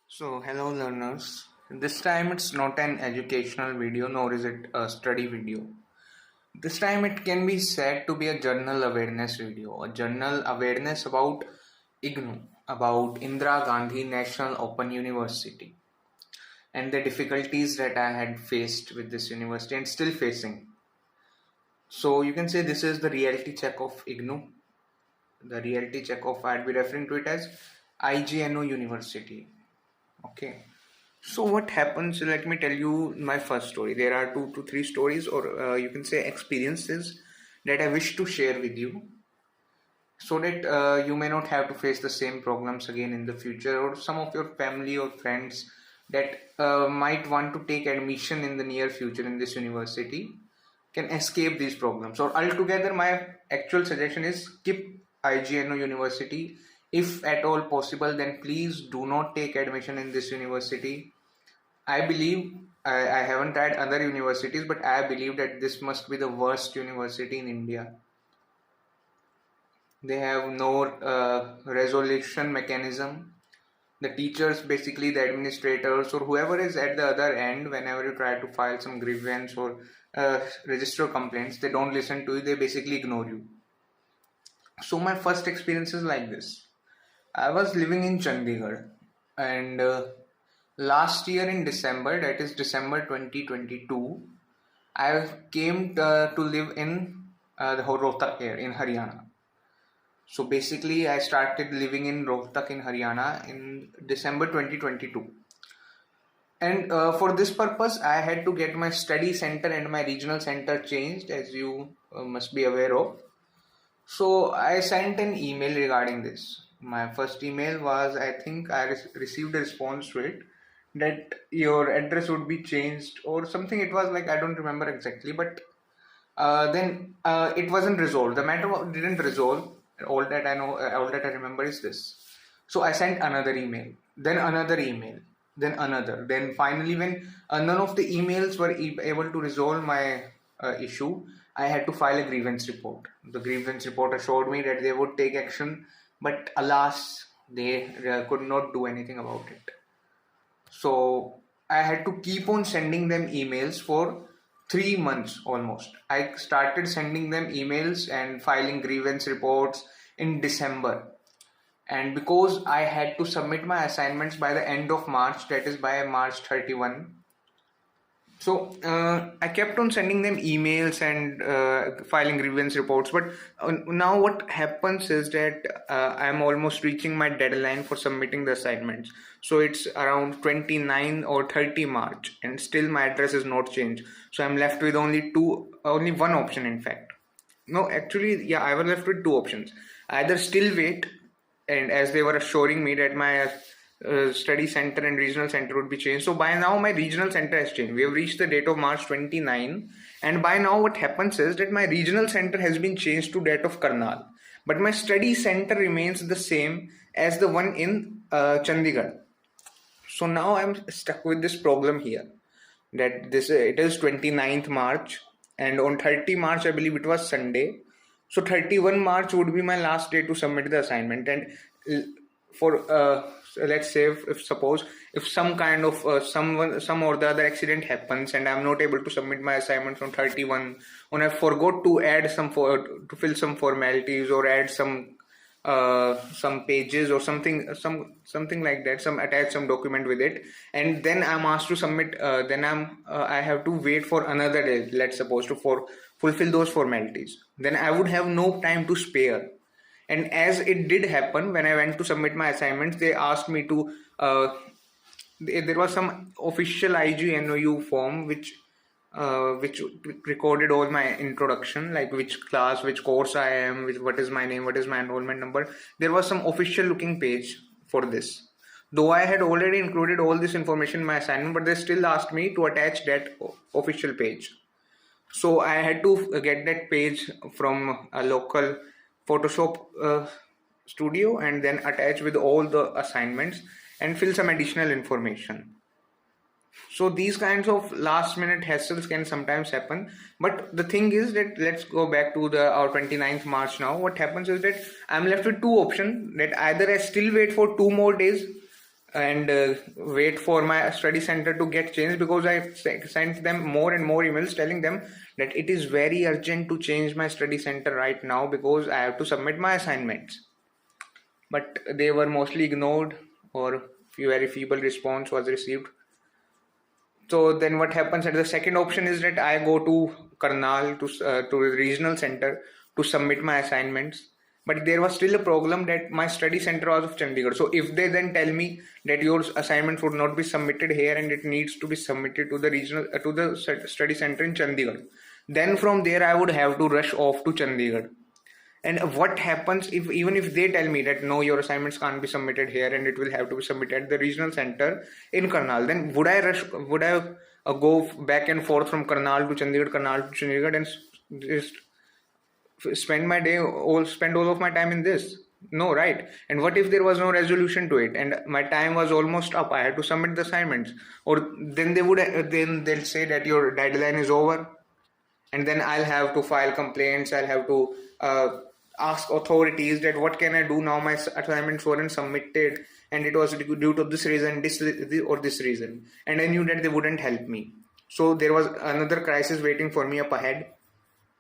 So, hello learners. This time it's not an educational video nor is it a study video. This time it can be said to be a journal awareness video, a journal awareness about IGNOU, about Indira Gandhi National Open University and the difficulties that I had faced with this university and still facing. So, you can say this is the reality check of IGNOU, the reality check of, I'd be referring to it as IGNOU University. Okay. So what happens? Let me tell you my first story. There are 2 to 3 stories, or you can say experiences that I wish to share with you, so that you may not have to face the same problems again in the future, or some of your family or friends that might want to take admission in the near future in this university can escape these problems. Or altogether, my actual suggestion is skip IGNO University if at all possible. Then please do not take admission in this university. I believe I haven't tried other universities, but I believe that this must be the worst university in India. They have no resolution mechanism. The teachers, basically the administrators or whoever is at the other end, whenever you try to file some grievance or register complaints, they don't listen to you. They basically ignore you. So my first experience is like this. I was living in Chandigarh, and last year in December, that is December 2022, I came to live in the Rohtak here in Haryana. So basically, I started living in Rohtak in Haryana in December 2022. And for this purpose, I had to get my study center and my regional center changed, as you must be aware of. So I sent an email regarding this. My first email was, I think I received a response to it, that your address would be changed or something. It was like, I don't remember exactly, but then it wasn't resolved. The matter didn't resolve. All that I know, all that I remember is this. So I sent another email, then another email, then another. Then finally, when none of the emails were able to resolve my issue, I had to file a grievance report. The grievance report assured me that they would take action, but alas, they could not do anything about it. So I had to keep on sending them emails for 3 months almost. I started sending them emails and filing grievance reports in December. And because I had to submit my assignments by the end of March, that is by March 31, so I kept on sending them emails and filing grievance reports. But now what happens is that I'm almost reaching my deadline for submitting the assignments. So it's around 29 or 30 March, and still my address is not changed. So I'm left with only one option, in fact. No, actually, yeah, I was left with 2 options. Either still wait, and as they were assuring me that my study center and regional center would be changed. So by now my regional center has changed. We have reached the date of March 29, and by now what happens is that my regional center has been changed to that of Karnal, but my study center remains the same as the one in Chandigarh. So now I'm stuck with this problem here, that it is 29th March, and on 30 March I believe it was Sunday. So 31 March would be my last day to submit the assignment. And for let's say if some kind of some or the other accident happens and I'm not able to submit my assignments on 31, and I forgot to add to fill some formalities or add some pages or something like that, attach some document with it, and then I'm asked to submit, then I have to wait for another day, let's suppose, to fulfill those formalities. Then I would have no time to spare. And as it did happen, when I went to submit my assignments, they asked me to there was some official IGNOU form which recorded all my introduction, like which class, which course I am, what is my name, what is my enrollment number. There was some official looking page for this. Though I had already included all this information in my assignment, but they still asked me to attach that official page. So I had to get that page from a local Photoshop studio and then attach with all the assignments and fill some additional information. So these kinds of last minute hassles can sometimes happen. But the thing is that, let's go back to our 29th March now. What happens is that I'm left with 2 options, that either I still wait for 2 more days and wait for my study center to get changed, because I sent them more and more emails telling them that it is very urgent to change my study center right now because I have to submit my assignments. But they were mostly ignored, or very feeble response was received. So then what happens, at the second option is that I go to Karnal, to the regional center, to submit my assignments. But there was still a problem that my study center was of Chandigarh. So if they then tell me that your assignment would not be submitted here and it needs to be submitted to the study center in Chandigarh, then from there I would have to rush off to Chandigarh. And what happens if, even if they tell me that no, your assignments can't be submitted here and it will have to be submitted at the regional center in Karnal, then would I go back and forth from Karnal to Chandigarh, and just spend all of my time in this? No, right? And what if there was no resolution to it and my time was almost up, I had to submit the assignments? Or then they'll say that your deadline is over, and then I'll have to file complaints. I'll have to ask authorities that what can I do now, my assignments weren't submitted and it was due to this reason, this reason, and I knew that they wouldn't help me. So there was another crisis waiting for me up ahead,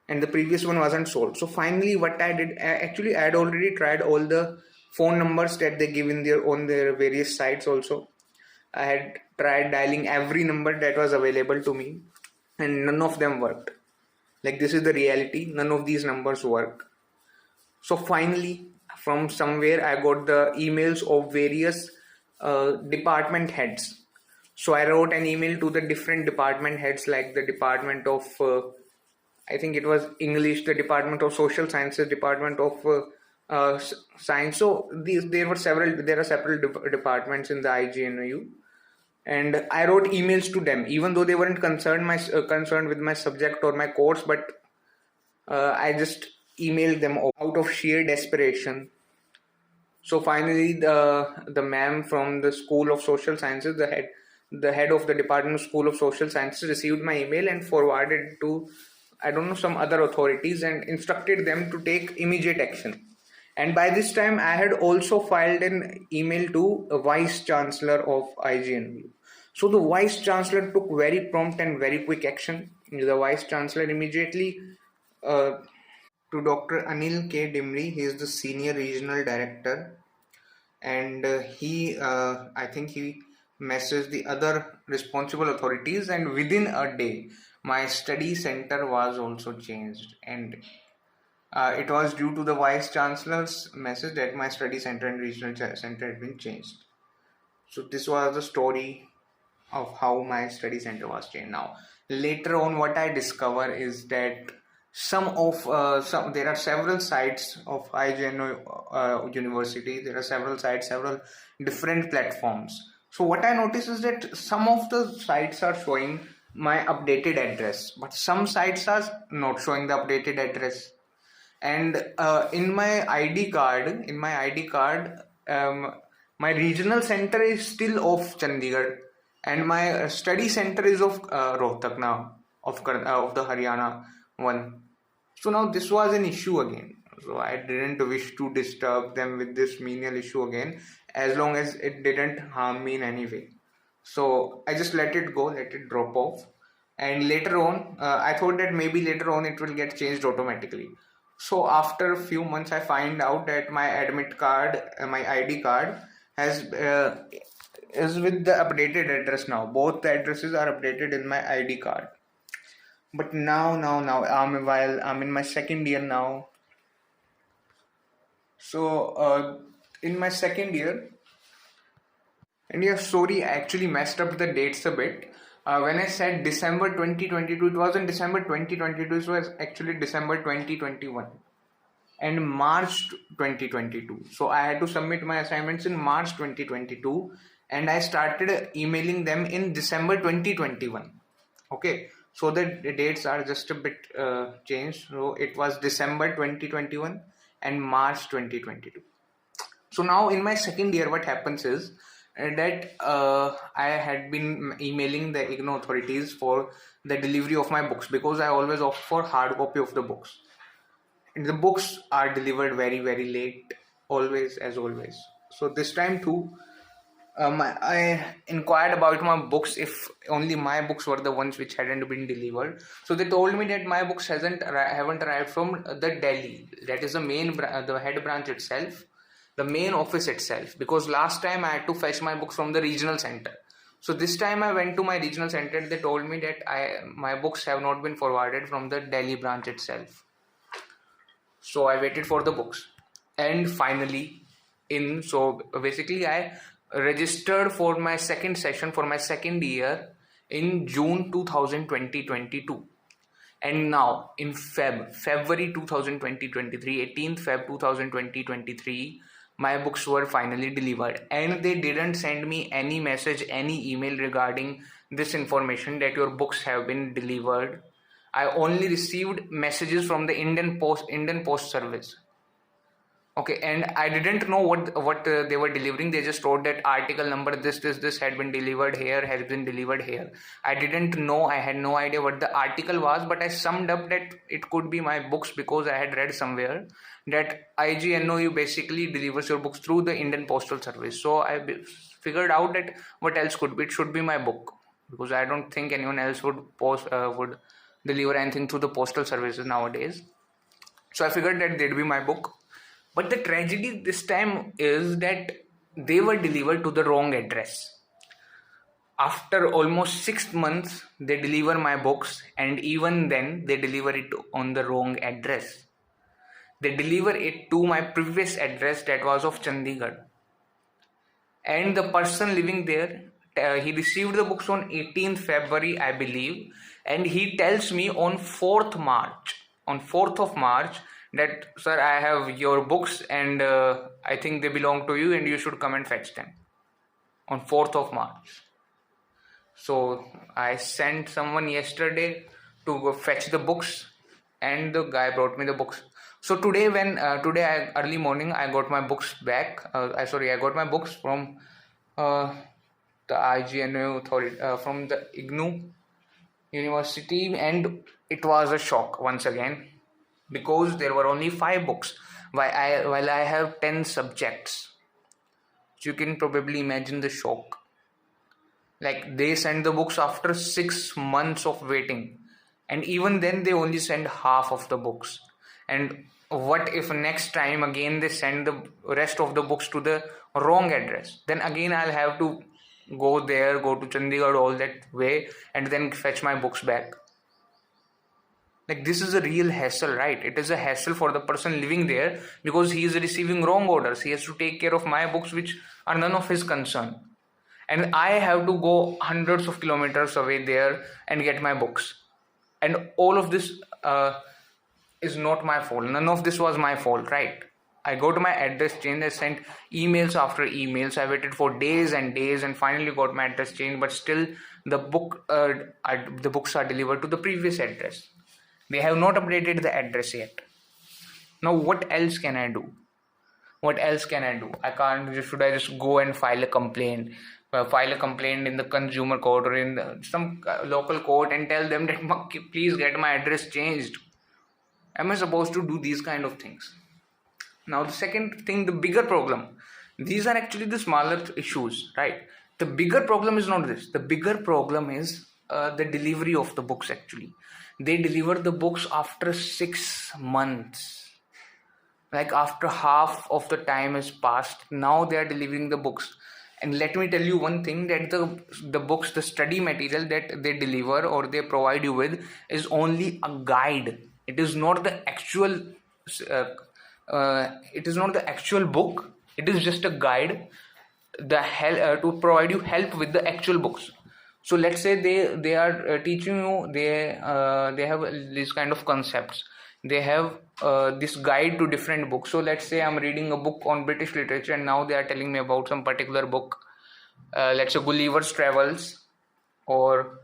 and the previous one wasn't solved. So finally what I did, I had already tried all the phone numbers that they give on their various sites also. I had tried dialing every number that was available to me, and none of them worked. Like, this is the reality, none of these numbers work. So finally, from somewhere, I got the emails of various department heads. So I wrote an email to the different department heads, like the department of, I think it was English, the department of social sciences, department of science. So there are several departments in the IGNOU. And I wrote emails to them, even though they weren't concerned with my subject or my course, but I just emailed them out of sheer desperation. So finally, the ma'am from the School of Social Sciences, the head of the Department of School of Social Sciences, received my email and forwarded it to, I don't know, some other authorities, and instructed them to take immediate action. And by this time, I had also filed an email to a Vice Chancellor of IGNOU. So the Vice Chancellor took very prompt and very quick action. The Vice Chancellor immediately, to Dr. Anil K. Dimri, he is the Senior Regional Director, and I think he messaged the other responsible authorities, and within a day, my study center was also changed. And it was due to the Vice Chancellor's message that my study center and regional center had been changed. So this was the story of how my study center was changed. Now, later on, what I discover is that there are several sites of IGNOU University. There are several sites, several different platforms. So what I notice is that some of the sites are showing my updated address, but some sites are not showing the updated address. And in my ID card, my regional center is still of Chandigarh, and my study center is of Rohtak now, of the Haryana one. So now this was an issue again. So I didn't wish to disturb them with this menial issue again, as long as it didn't harm me in any way. So I just let it go, let it drop off. And later on, I thought that maybe later on it will get changed automatically. So after a few months, I find out that my admit card, my ID card is with the updated address now. Both the addresses are updated in my ID card. But now, while I'm in my second year now. So in my second year, and yeah, sorry, I actually messed up the dates a bit. When I said December 2022, it wasn't December 2022, it was actually December 2021 and March 2022. So I had to submit my assignments in March 2022, and I started emailing them in December 2021. Okay, so the dates are just a bit changed. So it was December 2021 and March 2022. So now in my second year, what happens is that I had been emailing the IGNOU authorities for the delivery of my books, because I always opt for hard copy of the books. And the books are delivered very, very late, always, as always. So this time too, I inquired about my books if only my books were the ones which hadn't been delivered. So they told me that my books haven't arrived from the Delhi. That is the the head branch itself, the main office itself. Because last time I had to fetch my books from the regional center. So this time I went to my regional center. They told me that my books have not been forwarded from the Delhi branch itself. So I waited for the books, and finally, basically I registered for my second session for my second year in June 2022, and now in February 2023, 18th Feb 2023, my books were finally delivered, and they didn't send me any message, any email regarding this information that your books have been delivered. I only received messages from the Indian Post Service. Okay, and I didn't know what they were delivering. They just wrote that article number this had been delivered here, has been delivered here. I didn't know. I had no idea what the article was, but I summed up that it could be my books because I had read somewhere that IGNOU basically delivers your books through the Indian Postal Service. So I figured out that what else could be? It should be my book, because I don't think anyone else would deliver anything through the postal services nowadays. So I figured that they'd be my book. But the tragedy this time is that they were delivered to the wrong address. After almost 6 months, they deliver my books, and even then, they deliver it on the wrong address. They deliver it to my previous address, that was of Chandigarh. And the person living there, he received the books on 18th February, I believe, and he tells me on 4th of March, that sir, I have your books and I think they belong to you and you should come and fetch them on 4th of March. So I sent someone yesterday to go fetch the books, and the guy brought me the books. So today early morning I got my books back. I got my books from the IGNOU authority, from the IGNOU University, and it was a shock once again, because there were only 5 books while I have 10 subjects. So you can probably imagine the shock. Like, they send the books after 6 months of waiting, and even then they only send half of the books. And what if next time again they send the rest of the books to the wrong address? Then again I'll have to go to Chandigarh all that way and then fetch my books back. Like, this is a real hassle, right? It is a hassle for the person living there, because he is receiving wrong orders. He has to take care of my books, which are none of his concern. And I have to go hundreds of kilometers away there and get my books. And all of this is not my fault. None of this was my fault, right? I go to my address change. I sent emails after emails. I waited for days and days and finally got my address changed. But still, the books are delivered to the previous address. They have not updated the address yet. Now, what else can I do? I can't. Should I just go and file a complaint? File a complaint in the consumer court or in some local court and tell them that please get my address changed? Am I supposed to do these kind of things? Now, the second thing, the bigger problem. These are actually the smaller issues, right? The bigger problem is not this. The bigger problem is the delivery of the books, actually. They deliver the books after 6 months. Like, after half of the time has passed, now they are delivering the books. And let me tell you one thing, that the books, the study material that they deliver or they provide you with is only a guide. It is not the actual book. It is just a guide to provide you help with the actual books. So let's say they are teaching you, they have these kind of concepts. They have this guide to different books. So let's say I'm reading a book on British literature, and now they are telling me about some particular book. Let's say Gulliver's Travels or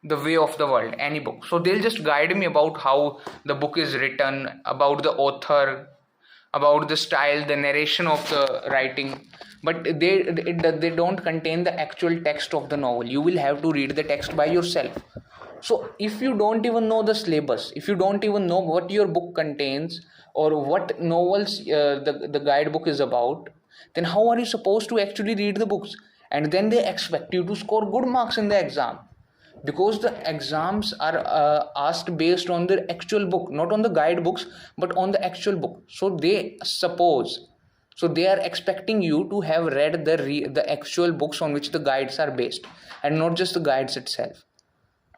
The Way of the World, any book. So they'll just guide me about how the book is written, about the author, about the style, the narration of the writing. But they don't contain the actual text of the novel. You will have to read the text by yourself. So if you don't even know the syllabus, if you don't even know what your book contains or what novels the guidebook is about, then how are you supposed to actually read the books? and then they expect you to score good marks in the exam, because the exams are asked based on the actual book, not on the guidebooks, but on the actual book. So they are expecting you to have read the actual books on which the guides are based, and not just the guides itself.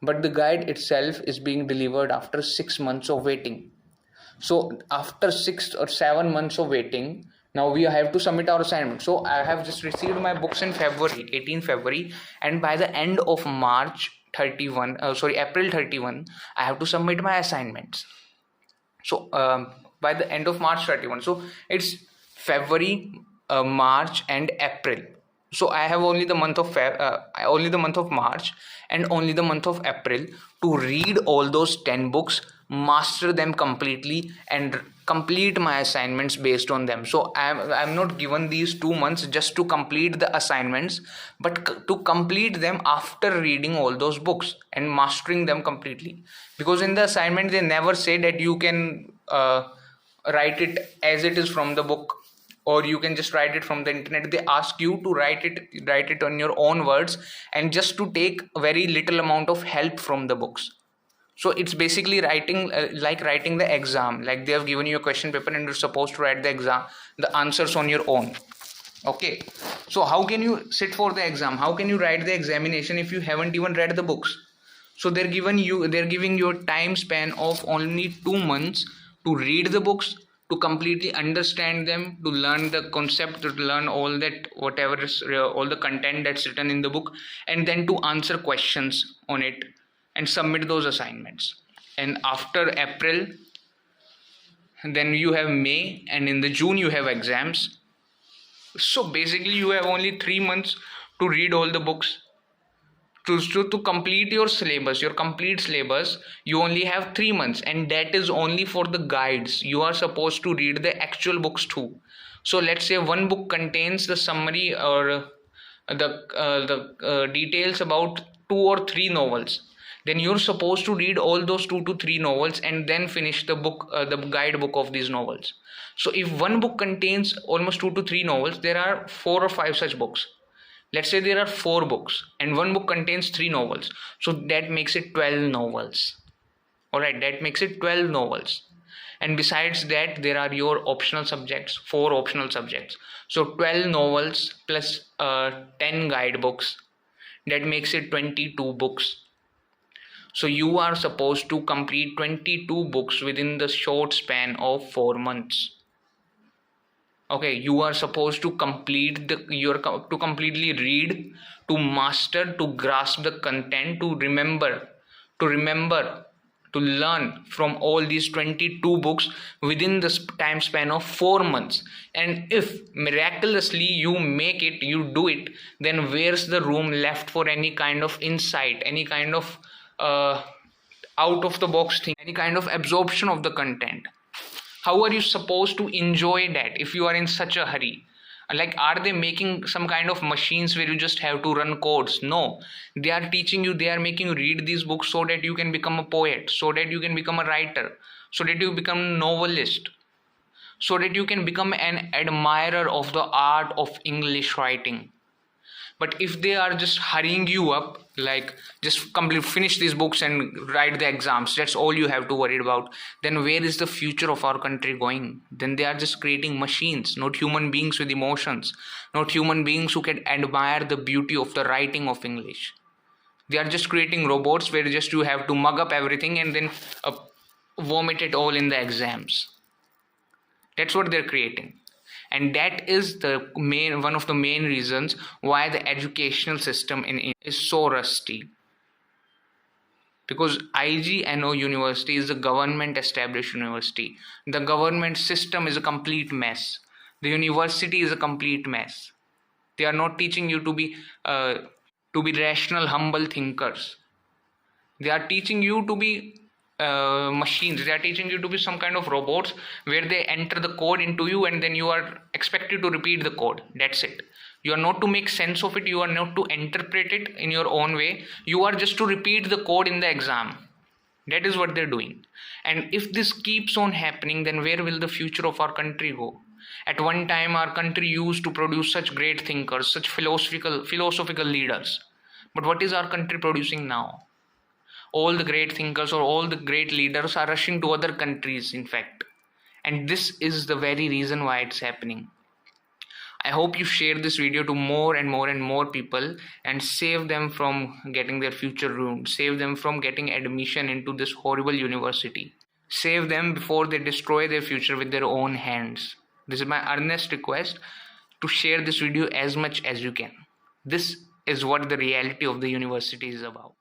But the guide itself is being delivered after 6 months of waiting. So after 6 or 7 months of waiting, now we have to submit our assignment. So I have just received my books in February, 18 February, and by the end of April 31, I have to submit my assignments. So by the end of March 31, so it's February, March and April. So I have only the month of March and only the month of April to read all those 10 books, master them completely, and complete my assignments based on them. So I'm not given these 2 months just to complete the assignments, but to complete them after reading all those books and mastering them completely. Because in the assignment they never say that you can write it as it is from the book, or you can just write it from the internet. They ask you to write it on your own words, and just to take very little amount of help from the books. So it's basically writing like writing the exam. Like they have given you a question paper and you're supposed to write the answers on your own. Okay, so how can you sit for the exam? How can you write the examination if you haven't even read the books? So they're giving you a time span of only 2 months to read the books, to completely understand them, to learn the concept, to learn all that, whatever is all the content that's written in the book, and then to answer questions on it and submit those assignments. And after April, then you have May, and in the June you have exams. So basically you have only 3 months to read all the books. To complete your complete syllabus, you only have 3 months, and that is only for the guides. You are supposed to read the actual books too. So let's say one book contains the summary or the details about 2 or 3 novels. Then you're supposed to read all those 2 to 3 novels and then finish the book, the guidebook of these novels. So if one book contains almost 2 to 3 novels, there are 4 or 5 such books. Let's say there are 4 books and one book contains 3 novels. So that makes it 12 novels. Alright, that makes it 12 novels. And besides that, there are your optional subjects, 4 optional subjects. So 12 novels plus 10 guidebooks. That makes it 22 books. So you are supposed to complete 22 books within the short span of 4 months. Okay, you are supposed to to completely read, to master, to grasp the content, to remember, to learn from all these 22 books within the time span of 4 months. And if miraculously you do it, then where's the room left for any kind of insight, any kind of out of the box thing, any kind of absorption of the content? How are you supposed to enjoy that if you are in such a hurry? Like, are they making some kind of machines where you just have to run codes? No, they are teaching you, they are making you read these books so that you can become a poet, so that you can become a writer, so that you become a novelist, so that you can become an admirer of the art of English writing. But if they are just hurrying you up, like just finish these books and write the exams, that's all you have to worry about, then where is the future of our country going? Then they are just creating machines, not human beings with emotions, not human beings who can admire the beauty of the writing of English. They are just creating robots where just you have to mug up everything and then vomit it all in the exams. That's what they're creating. And that is one of the main reasons why the educational system in India is so rusty. Because IGNOU University is a government established university. The government system is a complete mess. The university is a complete mess. They are not teaching you to be rational, humble thinkers. They are teaching you to be machines. They are teaching you to be some kind of robots where they enter the code into you and then you are expected to repeat the code. That's it. You are not to make sense of it. You are not to interpret it in your own way. You are just to repeat the code in the exam. That is what they're doing. And if this keeps on happening, then where will the future of our country go? At one time, our country used to produce such great thinkers, such philosophical leaders. But what is our country producing now? All the great thinkers or all the great leaders are rushing to other countries, in fact. And this is the very reason why it's happening. I hope you share this video to more and more and more people and save them from getting their future ruined. Save them from getting admission into this horrible university. Save them before they destroy their future with their own hands. This is my earnest request, to share this video as much as you can. This is what the reality of the university is about.